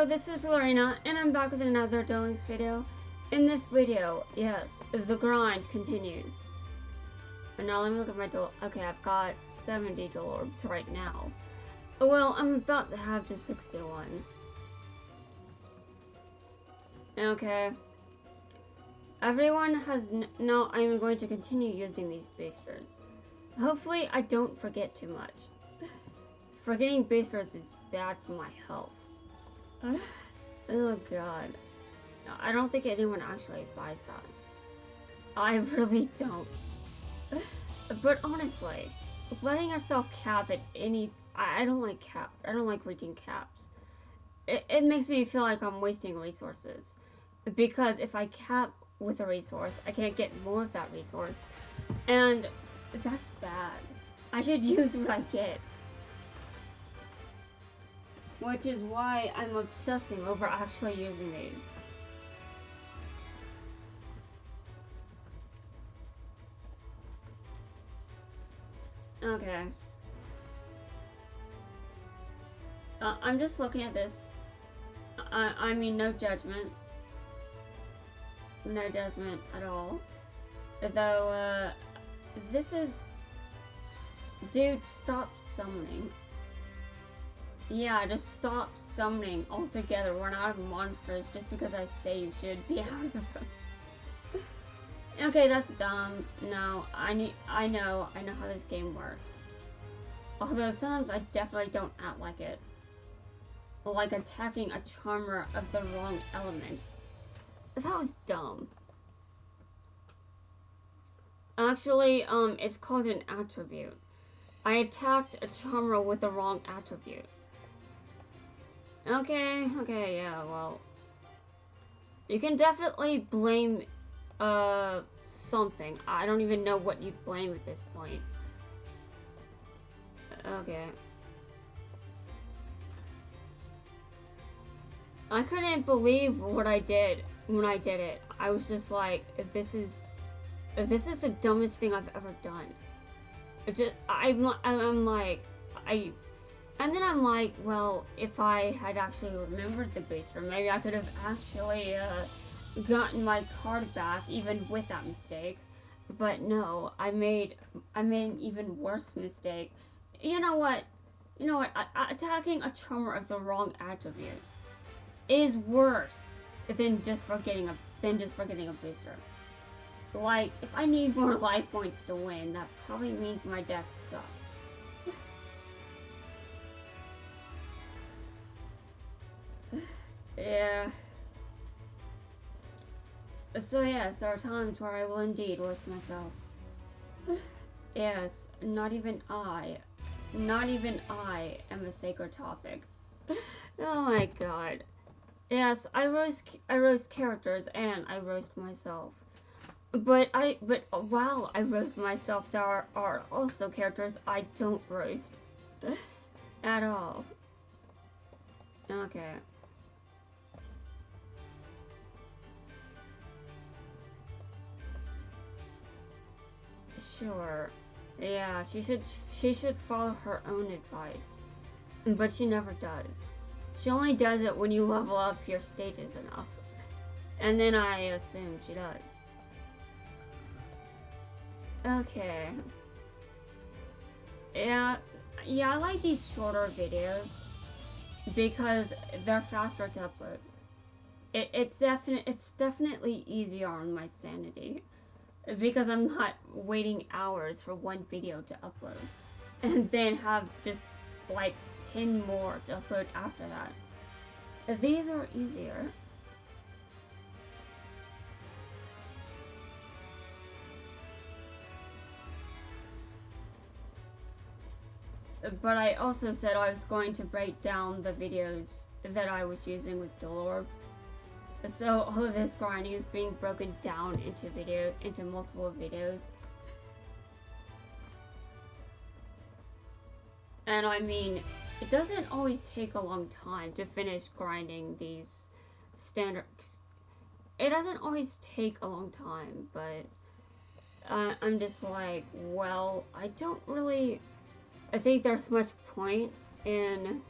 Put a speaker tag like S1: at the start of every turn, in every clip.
S1: Hello, this is Lorena, and I'm back with another Duel Links video. In this video, yes, the grind continues. And now let me look at my duel. Okay, I've got 70 Duel Orbs right now. Well, I'm about to have just 61. Okay. Everyone has now. I'm going to continue using these boosters. Hopefully, I don't forget too much. Forgetting boosters is bad for my health. Oh god. I don't think anyone actually buys that. I really don't. But honestly, letting yourself cap at any... I don't like cap. I don't like reaching caps. It makes me feel like I'm wasting resources. Because if I cap with a resource, I can't get more of that resource. And that's bad. I should use what I get. Which is why I'm obsessing over actually using these. Okay. I'm just looking at this. I mean, no judgment. No judgment at all. Though, this is... Dude, stop summoning. Yeah, just stop summoning altogether. We're not monsters just because I say you should be out of them. Okay, that's dumb. No, I know how this game works. Although sometimes I definitely don't act like it. Like attacking a charmer of the wrong element. That was dumb. Actually, it's called an attribute. I attacked a charmer with the wrong attribute. Okay, yeah, well. You can definitely blame, something. I don't even know what you blame at this point. Okay. I couldn't believe what I did when I did it. I was just like, this is the dumbest thing I've ever done. And then I'm like, well, if I had actually remembered the booster, maybe I could have actually gotten my card back even with that mistake. But no, I made an even worse mistake. You know what? Attacking a charmer of the wrong attribute is worse than just forgetting a booster. Like, if I need more life points to win, that probably means my deck sucks. Yeah. So yes, there are times where I will indeed roast myself. Yes, not even I am a sacred topic. Oh my god. Yes, I roast characters and I roast myself. But while I roast myself, there are also characters I don't roast at all. Okay. Sure. Yeah, she should follow her own advice. But she never does. She only does it when you level up your stages enough. And then I assume she does. Okay. Yeah, I like these shorter videos because they're faster to upload. It's definitely easier on my sanity because I'm not waiting hours for one video to upload and then have just like 10 more to upload after that. These are easier. But I also said I was going to break down the videos that I was using with Duel Orbs. So all of this grinding is being broken down into multiple videos. And I mean, it doesn't always take a long time to finish grinding these standards. It doesn't always take a long time, but I'm just like, well, I think there's much point in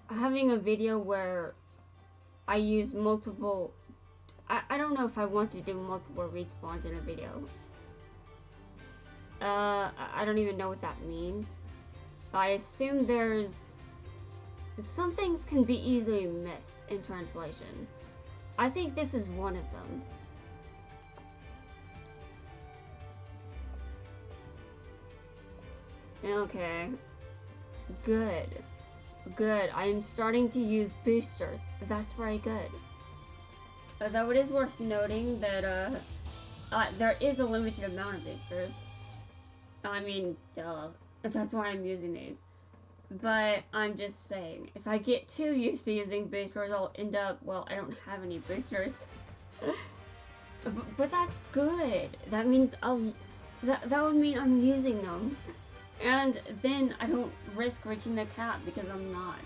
S1: having a video where I use multiple... I don't know if I want to do multiple respawns in a video. I don't even know what that means. I assume there's... Some things can be easily missed in translation. I think this is one of them. Okay. Good. Good. I am starting to use boosters. That's very good. Though it is worth noting that there is a limited amount of boosters. I mean, duh. That's why I'm using these. But I'm just saying, if I get too used to using boosters, I'll end up, well, I don't have any boosters. but that's good. That means that would mean I'm using them. And then I don't risk reaching the cap because I'm not.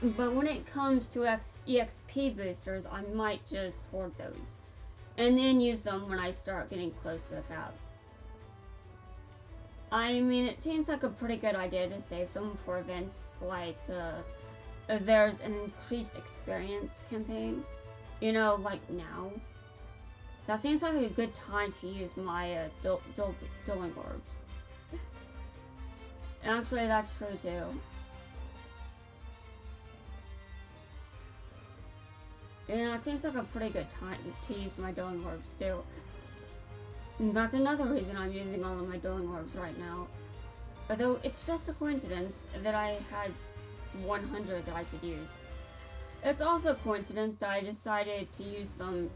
S1: But when it comes to EXP boosters, I might just hoard those. And then use them when I start getting close to the cap. I mean, it seems like a pretty good idea to save them for events like, there's an increased experience campaign. You know, like now. That seems like a good time to use my, Dueling Orbs. Actually, that's true too. Yeah, it seems like a pretty good time to use my Dueling Orbs too. And that's another reason I'm using all of my Dueling Orbs right now. Although it's just a coincidence that I had 100 that I could use. It's also a coincidence that I decided to use them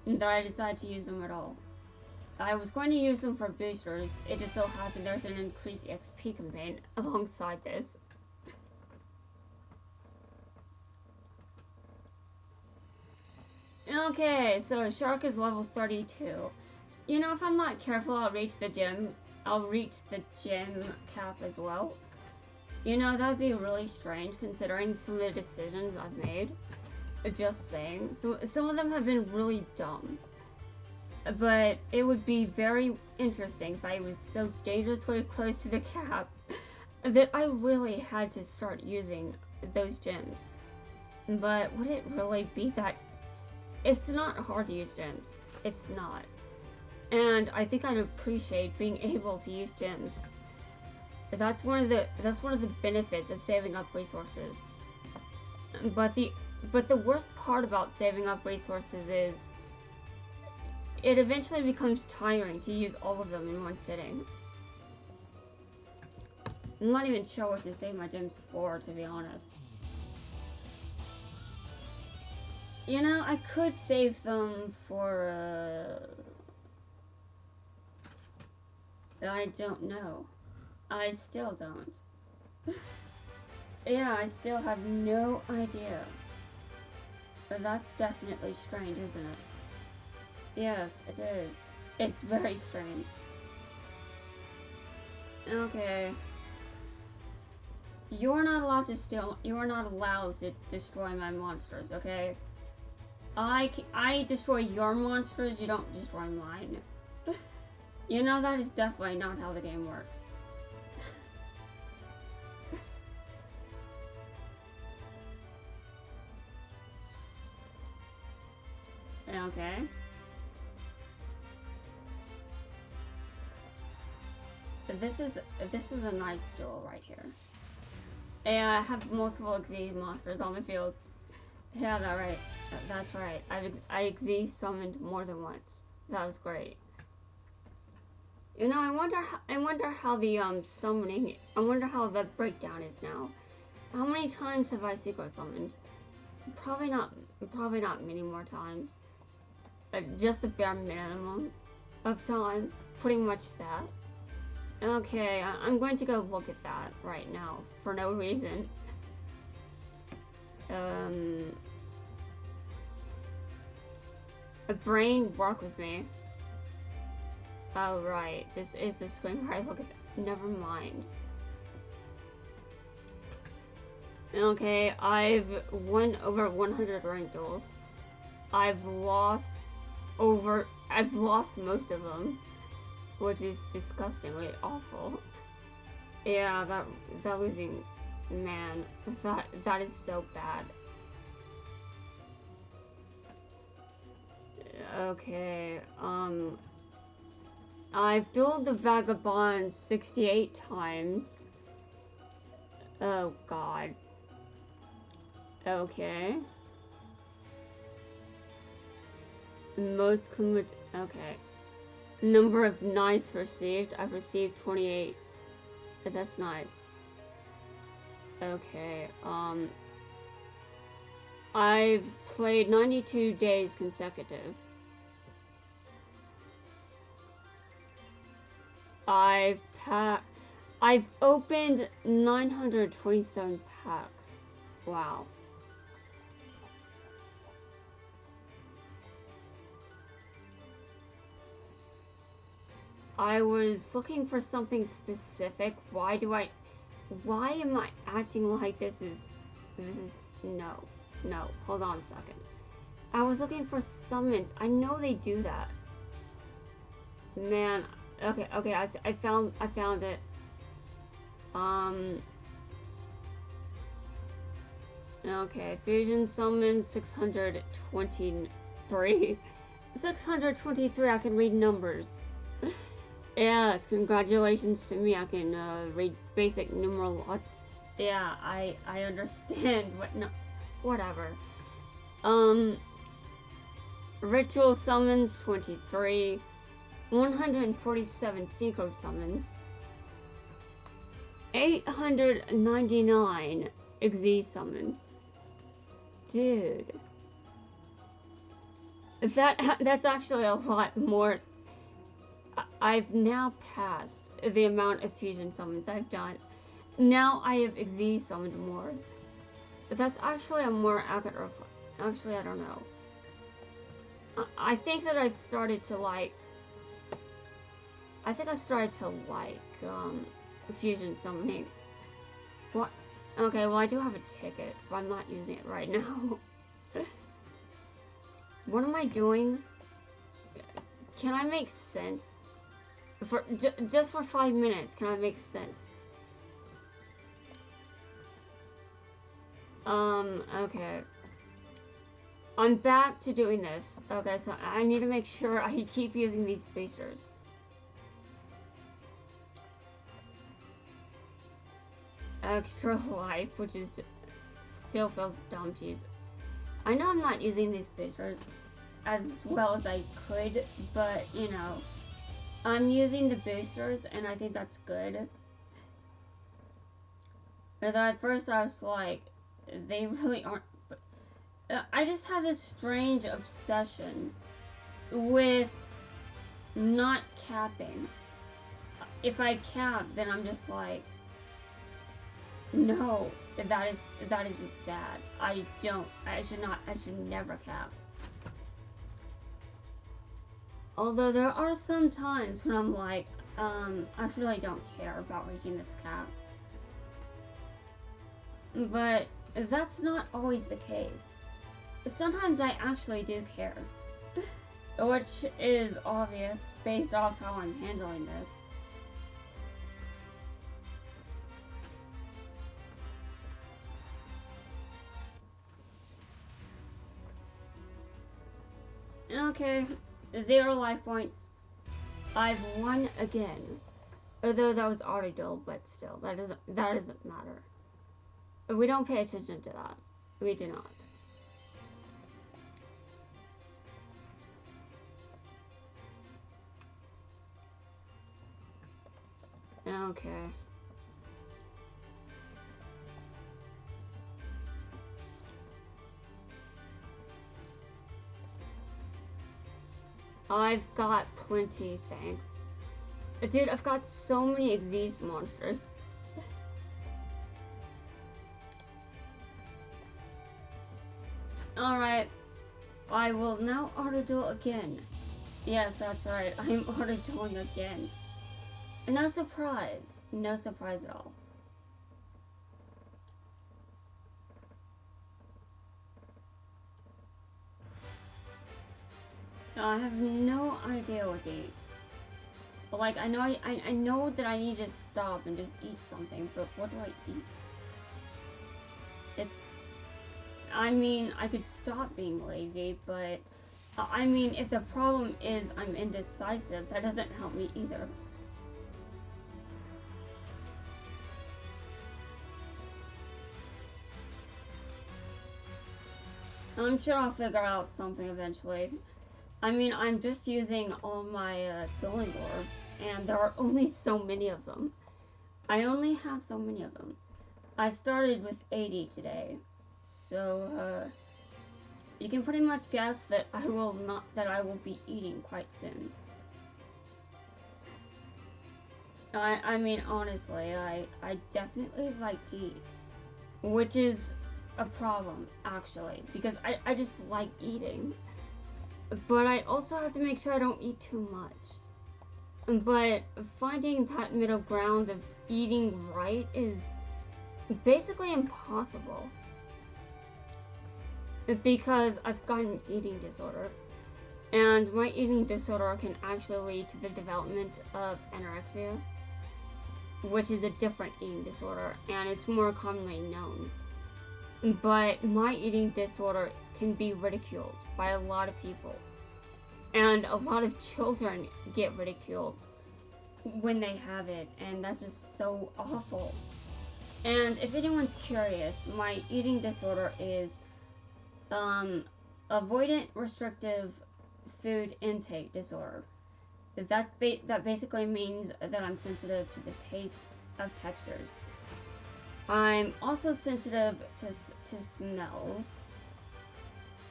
S1: that I decided to use them at all. I was going to use them for boosters. It just so happened there's an increased XP campaign alongside this. Okay, so Shark is level 32. You know, if I'm not careful, I'll reach the gym cap as well. You know, that'd be really strange considering some of the decisions I've made. Just saying. So, some of them have been really dumb. But it would be very interesting if I was so dangerously close to the cap that I really had to start using those gems. But would it really be that... It's not hard to use gems. It's not. And I think I'd appreciate being able to use gems. That's one of the benefits of saving up resources. But the worst part about saving up resources is it eventually becomes tiring to use all of them in one sitting. I'm not even sure what to save my gems for, to be honest. You know, I could save them for, I don't know. I still don't. Yeah, I still have no idea. But that's definitely strange, isn't it? Yes, it is. It's very strange. Okay. You're not allowed to steal. You're not allowed to destroy my monsters, okay? I destroy your monsters, you don't destroy mine. You know, that is definitely not how the game works. Okay. This is a nice duel right here. And I have multiple Xyz monsters on the field. Yeah, that's right. I Xyz summoned more than once. That was great. You know, I wonder how the summoning. I wonder how the breakdown is now. How many times have I secret summoned? Probably not many more times. Just the bare minimum of times. Pretty much that. Okay, I'm going to go look at that right now for no reason. A brain, work with me. Oh right, this is the screen where I look at that. Never mind. Okay, I've won over 100 ranked duels. I've lost most of them, which is disgustingly awful. Yeah, that losing Man, that is so bad. Okay, I've dueled the Vagabond 68 times. Oh god. Okay. Most cumulative. Okay. Number of knives received. I've received 28. That's nice. Okay. I've played 92 days consecutive. I've opened 927 packs. Wow. I was looking for something specific. Why am I acting like this is, no, hold on a second. I was looking for summons. I know they do that. Man, okay, I found it. Okay, fusion summon 623. 623, I can read numbers. Yes, congratulations to me. I can read basic numeral. Yeah, I understand. What? No, whatever. Ritual summons 23, 147 synchro summons, 899 XZ summons. Dude, that's actually a lot more. I've now passed the amount of fusion summons I've done. Now I have XZ summoned more. But that's actually a more accurate actually, I don't know. I think that I've started to like fusion summoning. What? Okay, well I do have a ticket, but I'm not using it right now. What am I doing? Can I make sense? Just for 5 minutes, can I make sense? Okay. I'm back to doing this. Okay, so I need to make sure I keep using these boosters. Extra life, which is still feels dumb to use. I know I'm not using these boosters as well as I could, but you know, I'm using the boosters and I think that's good. But at first I was like, they really aren't. I just have this strange obsession with not capping. If I cap, then I'm just like, no, that is bad. I should never cap. Although there are some times when I'm like, I really don't care about reaching this cap. But that's not always the case. Sometimes I actually do care. Which is obvious based off how I'm handling this. Okay, 0 life points. I've won again. Although that was already duel, but still, that doesn't matter. We don't pay attention to that. We do not. Okay. I've got plenty, thanks. Dude, I've got so many Xyz monsters. Alright. I will now auto duel again. Yes, that's right. I'm auto dueling again. No surprise. No surprise at all. I have no idea what to eat. Like, I know that I need to stop and just eat something, but what do I eat? It's, I mean, I could stop being lazy, but I mean, if the problem is I'm indecisive, that doesn't help me either. I'm sure I'll figure out something eventually. I mean, I'm just using all my Duel Orbs, and there are only so many of them. I only have so many of them. I started with 80 today, so you can pretty much guess that I will be eating quite soon. I mean, honestly, I definitely like to eat, which is a problem, actually, because I just like eating. But I also have to make sure I don't eat too much. But finding that middle ground of eating right is basically impossible. Because I've got an eating disorder. And my eating disorder can actually lead to the development of anorexia, which is a different eating disorder, and it's more commonly known. But my eating disorder can be ridiculed by a lot of people. And a lot of children get ridiculed when they have it, and that's just so awful. And if anyone's curious, my eating disorder is avoidant restrictive food intake disorder. That basically means that I'm sensitive to the taste of textures. I'm also sensitive to smells,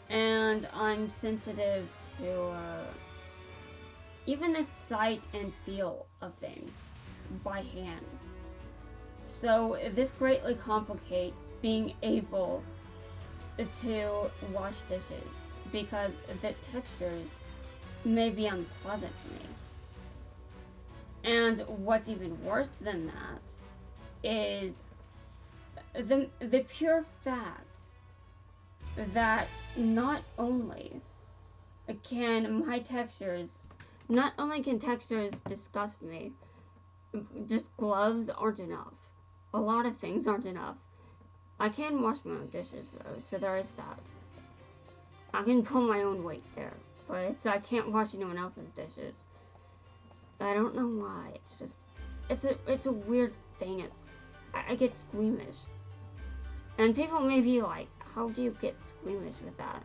S1: and I'm sensitive to even the sight and feel of things by hand. So this greatly complicates being able to wash dishes because the textures may be unpleasant for me. And what's even worse than that is the pure fact that not only can textures disgust me, just gloves aren't enough. A lot of things aren't enough. I can wash my own dishes though, so there is that. I can pull my own weight there, but I can't wash anyone else's dishes. I don't know why. It's just, it's a weird thing. I get squeamish. And people may be like, how do you get squeamish with that?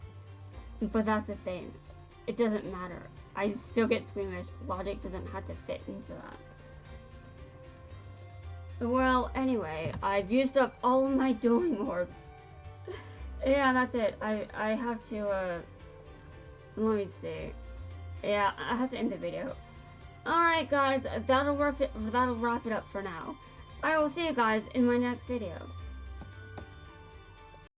S1: But that's the thing. It doesn't matter. I still get squeamish. Logic doesn't have to fit into that. Well, anyway, I've used up all of my Duel Orbs. Yeah, that's it. I have to, let me see. Yeah, I have to end the video. Alright guys, that'll wrap it up for now. I will see you guys in my next video.